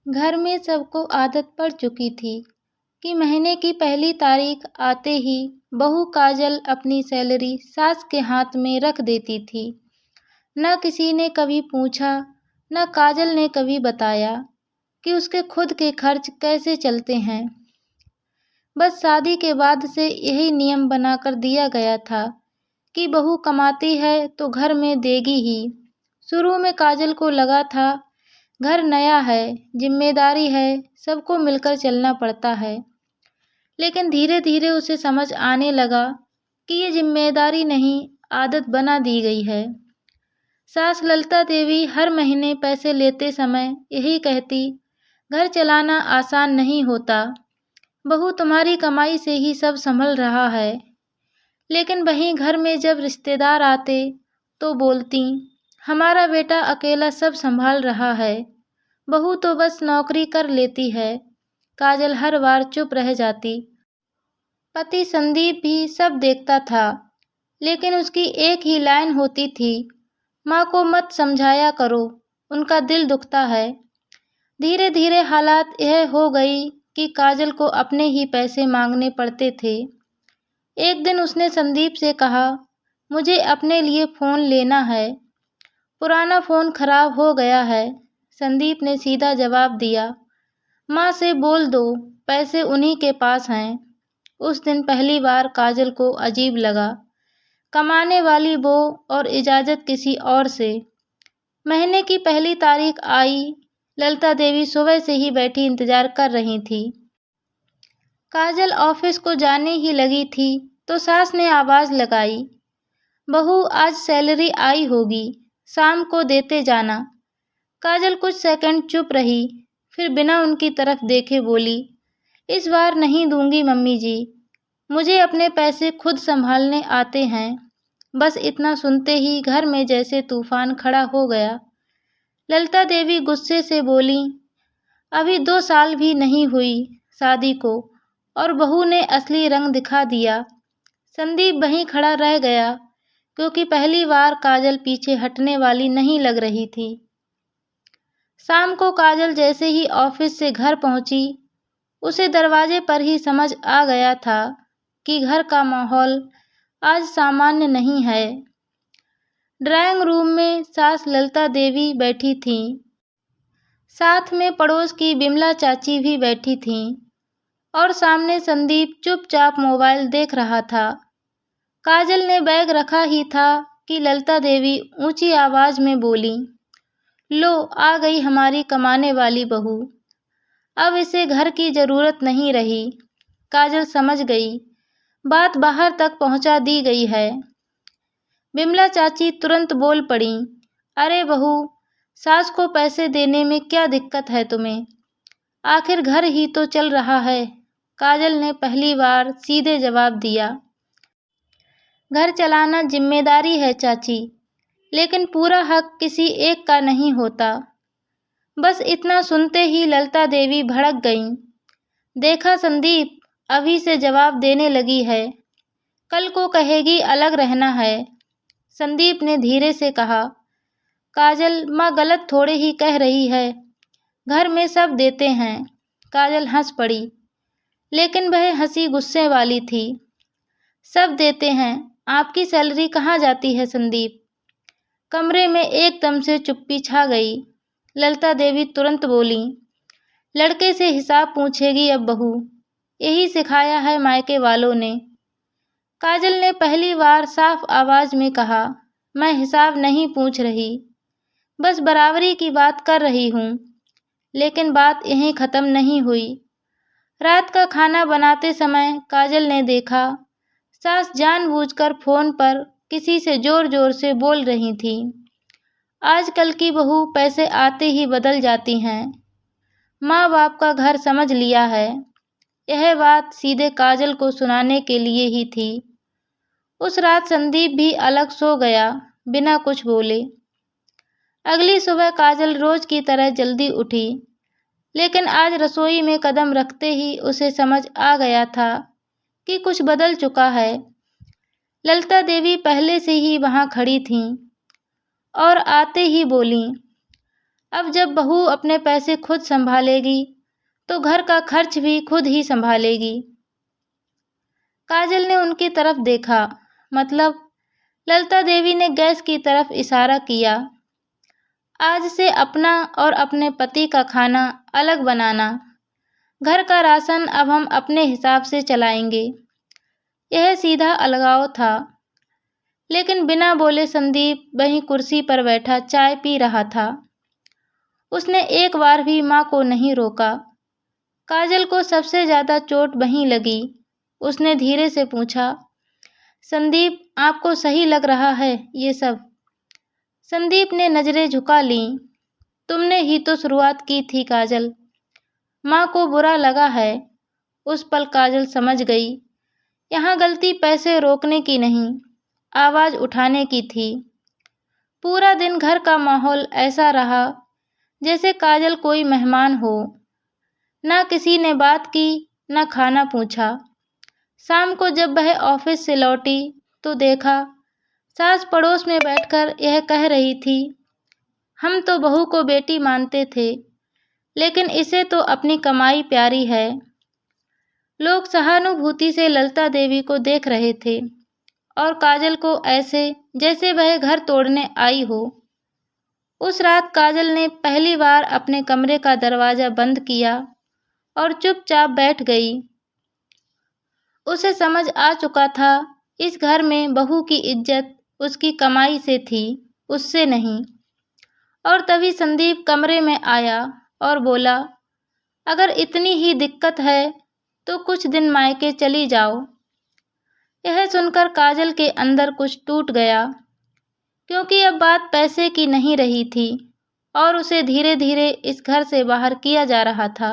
घर में सबको आदत पड़ चुकी थी कि महीने की पहली तारीख आते ही बहू काजल अपनी सैलरी सास के हाथ में रख देती थी। न किसी ने कभी पूछा, न काजल ने कभी बताया कि उसके खुद के खर्च कैसे चलते हैं। बस शादी के बाद से यही नियम बनाकर दिया गया था कि बहू कमाती है तो घर में देगी ही। शुरू में काजल को लगा था घर नया है, जिम्मेदारी है, सबको मिलकर चलना पड़ता है। लेकिन धीरे धीरे उसे समझ आने लगा कि ये जिम्मेदारी नहीं, आदत बना दी गई है। सास ललिता देवी हर महीने पैसे लेते समय यही कहती, घर चलाना आसान नहीं होता, बहू तुम्हारी कमाई से ही सब संभल रहा है। लेकिन वहीं घर में जब रिश्तेदार आते तो बोलती, हमारा बेटा अकेला सब संभाल रहा है, बहू तो बस नौकरी कर लेती है। काजल हर बार चुप रह जाती। पति संदीप भी सब देखता था, लेकिन उसकी एक ही लाइन होती थी, माँ को मत समझाया करो, उनका दिल दुखता है। धीरे धीरे हालात यह हो गई कि काजल को अपने ही पैसे मांगने पड़ते थे। एक दिन उसने संदीप से कहा, मुझे अपने लिए फ़ोन लेना है, पुराना फ़ोन खराब हो गया है। संदीप ने सीधा जवाब दिया, माँ से बोल दो, पैसे उन्हीं के पास हैं। उस दिन पहली बार काजल को अजीब लगा, कमाने वाली वो और इजाज़त किसी और से। महीने की पहली तारीख आई। ललिता देवी सुबह से ही बैठी इंतजार कर रही थी। काजल ऑफिस को जाने ही लगी थी तो सास ने आवाज़ लगाई, बहू आज सैलरी आई होगी, शाम को देते जाना। काजल कुछ सेकंड चुप रही, फिर बिना उनकी तरफ देखे बोली, इस बार नहीं दूंगी मम्मी जी, मुझे अपने पैसे खुद संभालने आते हैं। बस इतना सुनते ही घर में जैसे तूफान खड़ा हो गया। ललिता देवी गुस्से से बोली, अभी 2 साल भी नहीं हुई शादी को और बहू ने असली रंग दिखा दिया। संदीप वहीं खड़ा रह गया, क्योंकि पहली बार काजल पीछे हटने वाली नहीं लग रही थी। शाम को काजल जैसे ही ऑफिस से घर पहुंची, उसे दरवाजे पर ही समझ आ गया था कि घर का माहौल आज सामान्य नहीं है। ड्राइंग रूम में सास ललिता देवी बैठी थीं, साथ में पड़ोस की बिमला चाची भी बैठी थीं और सामने संदीप चुपचाप मोबाइल देख रहा था। काजल ने बैग रखा ही था कि ललिता देवी ऊंची आवाज में बोली, लो आ गई हमारी कमाने वाली बहू, अब इसे घर की जरूरत नहीं रही। काजल समझ गई, बात बाहर तक पहुंचा दी गई है। बिमला चाची तुरंत बोल पड़ी, अरे बहू, सास को पैसे देने में क्या दिक्कत है तुम्हें, आखिर घर ही तो चल रहा है। काजल ने पहली बार सीधे जवाब दिया, घर चलाना जिम्मेदारी है चाची, लेकिन पूरा हक किसी एक का नहीं होता। बस इतना सुनते ही ललिता देवी भड़क गईं। देखा संदीप, अभी से जवाब देने लगी है, कल को कहेगी अलग रहना है। संदीप ने धीरे से कहा, काजल माँ गलत थोड़े ही कह रही है, घर में सब देते हैं। काजल हंस पड़ी, लेकिन वह हंसी गुस्से वाली थी। सब देते हैं, आपकी सैलरी कहाँ जाती है संदीप? कमरे में एकदम से चुप्पी छा गई। ललिता देवी तुरंत बोली, लड़के से हिसाब पूछेगी अब बहू, यही सिखाया है मायके वालों ने। काजल ने पहली बार साफ आवाज में कहा, मैं हिसाब नहीं पूछ रही, बस बराबरी की बात कर रही हूँ। लेकिन बात यहीं ख़त्म नहीं हुई। रात का खाना बनाते समय काजल ने देखा, सास जानबूझकर फ़ोन पर किसी से ज़ोर ज़ोर से बोल रही थी। आजकल की बहू पैसे आते ही बदल जाती हैं, माँ बाप का घर समझ लिया है। यह बात सीधे काजल को सुनाने के लिए ही थी। उस रात संदीप भी अलग सो गया, बिना कुछ बोले। अगली सुबह काजल रोज की तरह जल्दी उठी, लेकिन आज रसोई में कदम रखते ही उसे समझ आ गया था कि कुछ बदल चुका है। ललिता देवी पहले से ही वहां खड़ी थीं और आते ही बोलीं, अब जब बहू अपने पैसे खुद संभालेगी तो घर का खर्च भी खुद ही संभालेगी। काजल ने उनकी तरफ देखा, मतलब ललिता देवी ने गैस की तरफ इशारा किया। आज से अपना और अपने पति का खाना अलग बनाना, घर का राशन अब हम अपने हिसाब से चलाएंगे। यह सीधा अलगाव था। लेकिन बिना बोले संदीप वहीं कुर्सी पर बैठा चाय पी रहा था। उसने एक बार भी माँ को नहीं रोका। काजल को सबसे ज्यादा चोट वहीं लगी। उसने धीरे से पूछा, संदीप आपको सही लग रहा है ये सब? संदीप ने नजरें झुका लीं। तुमने ही तो शुरुआत की थी काजल। माँ को बुरा लगा है। उस पल काजल समझ गई, यहाँ गलती पैसे रोकने की नहीं, आवाज उठाने की थी। पूरा दिन घर का माहौल ऐसा रहा जैसे काजल कोई मेहमान हो। ना किसी ने बात की, ना खाना पूछा। शाम को जब वह ऑफिस से लौटी तो देखा सास पड़ोस में बैठकर यह कह रही थी, हम तो बहू को बेटी मानते थे, लेकिन इसे तो अपनी कमाई प्यारी है। लोग सहानुभूति से ललिता देवी को देख रहे थे और काजल को ऐसे जैसे वह घर तोड़ने आई हो। उस रात काजल ने पहली बार अपने कमरे का दरवाजा बंद किया और चुपचाप बैठ गई। उसे समझ आ चुका था, इस घर में बहू की इज्जत उसकी कमाई से थी, उससे नहीं। और तभी संदीप कमरे में आया और बोला, अगर इतनी ही दिक्कत है तो कुछ दिन मायके चली जाओ। यह सुनकर काजल के अंदर कुछ टूट गया, क्योंकि अब बात पैसे की नहीं रही थी और उसे धीरे धीरे इस घर से बाहर किया जा रहा था।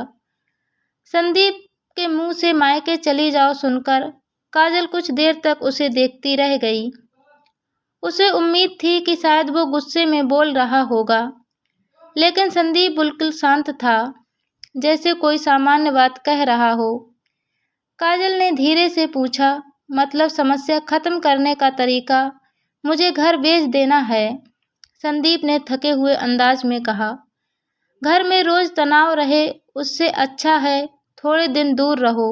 संदीप के मुंह से मायके चली जाओ सुनकर काजल कुछ देर तक उसे देखती रह गई। उसे उम्मीद थी कि शायद वो गुस्से में बोल रहा होगा, लेकिन संदीप बिल्कुल शांत था, जैसे कोई सामान्य बात कह रहा हो। काजल ने धीरे से पूछा, मतलब समस्या खत्म करने का तरीका मुझे घर बेच देना है। संदीप ने थके हुए अंदाज में कहा, घर में रोज तनाव रहे उससे अच्छा है थोड़े दिन दूर रहो।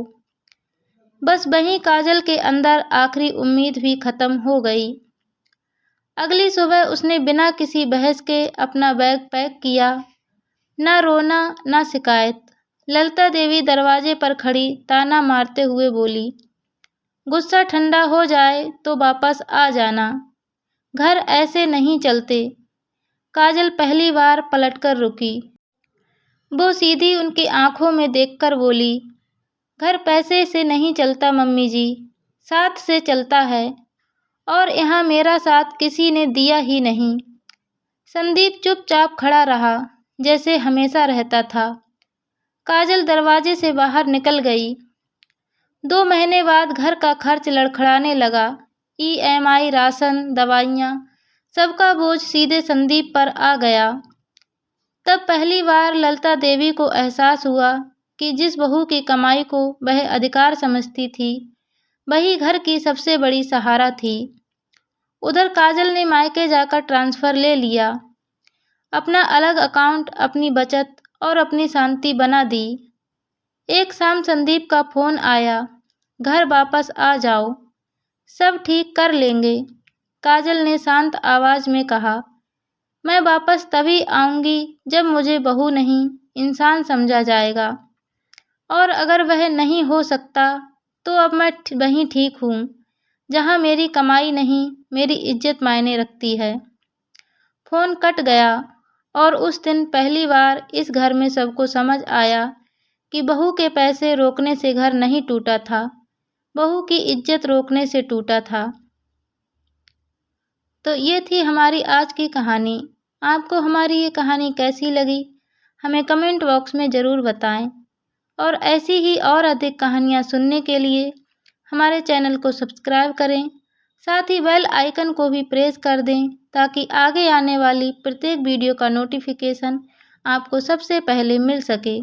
बस वहीं काजल के अंदर आखिरी उम्मीद भी खत्म हो गई। अगली सुबह उसने बिना किसी बहस के अपना बैग पैक किया। ना रोना ना शिकायत। ललिता देवी दरवाजे पर खड़ी ताना मारते हुए बोली, गुस्सा ठंडा हो जाए तो वापस आ जाना, घर ऐसे नहीं चलते। काजल पहली बार पलटकर रुकी। वो सीधी उनकी आंखों में देखकर बोली, घर पैसे से नहीं चलता मम्मी जी, साथ से चलता है, और यहाँ मेरा साथ किसी ने दिया ही नहीं। संदीप चुपचाप खड़ा रहा, जैसे हमेशा रहता था। काजल दरवाजे से बाहर निकल गई। 2 महीने बाद घर का खर्च लड़खड़ाने लगा। EMI, राशन, दवाइयाँ, सबका बोझ सीधे संदीप पर आ गया। तब पहली बार ललिता देवी को एहसास हुआ कि जिस बहू की कमाई को वह अधिकार समझती थी, वही घर की सबसे बड़ी सहारा थी। उधर काजल ने मायके जाकर ट्रांसफर ले लिया। अपना अलग अकाउंट, अपनी बचत और अपनी शांति बना दी। एक शाम संदीप का फोन आया, घर वापस आ जाओ, सब ठीक कर लेंगे। काजल ने शांत आवाज में कहा, मैं वापस तभी आऊंगी जब मुझे बहू नहीं इंसान समझा जाएगा, और अगर वह नहीं हो सकता तो अब मैं वहीं ठीक हूँ जहाँ मेरी कमाई नहीं मेरी इज्जत मायने रखती है। फोन कट गया और उस दिन पहली बार इस घर में सबको समझ आया कि बहू के पैसे रोकने से घर नहीं टूटा था, बहू की इज्जत रोकने से टूटा था। तो ये थी हमारी आज की कहानी। आपको हमारी ये कहानी कैसी लगी हमें कमेंट बॉक्स में ज़रूर बताएं, और ऐसी ही और अधिक कहानियाँ सुनने के लिए हमारे चैनल को सब्सक्राइब करें, साथ ही बेल आइकन को भी प्रेस कर दें ताकि आगे आने वाली प्रत्येक वीडियो का नोटिफिकेशन आपको सबसे पहले मिल सके।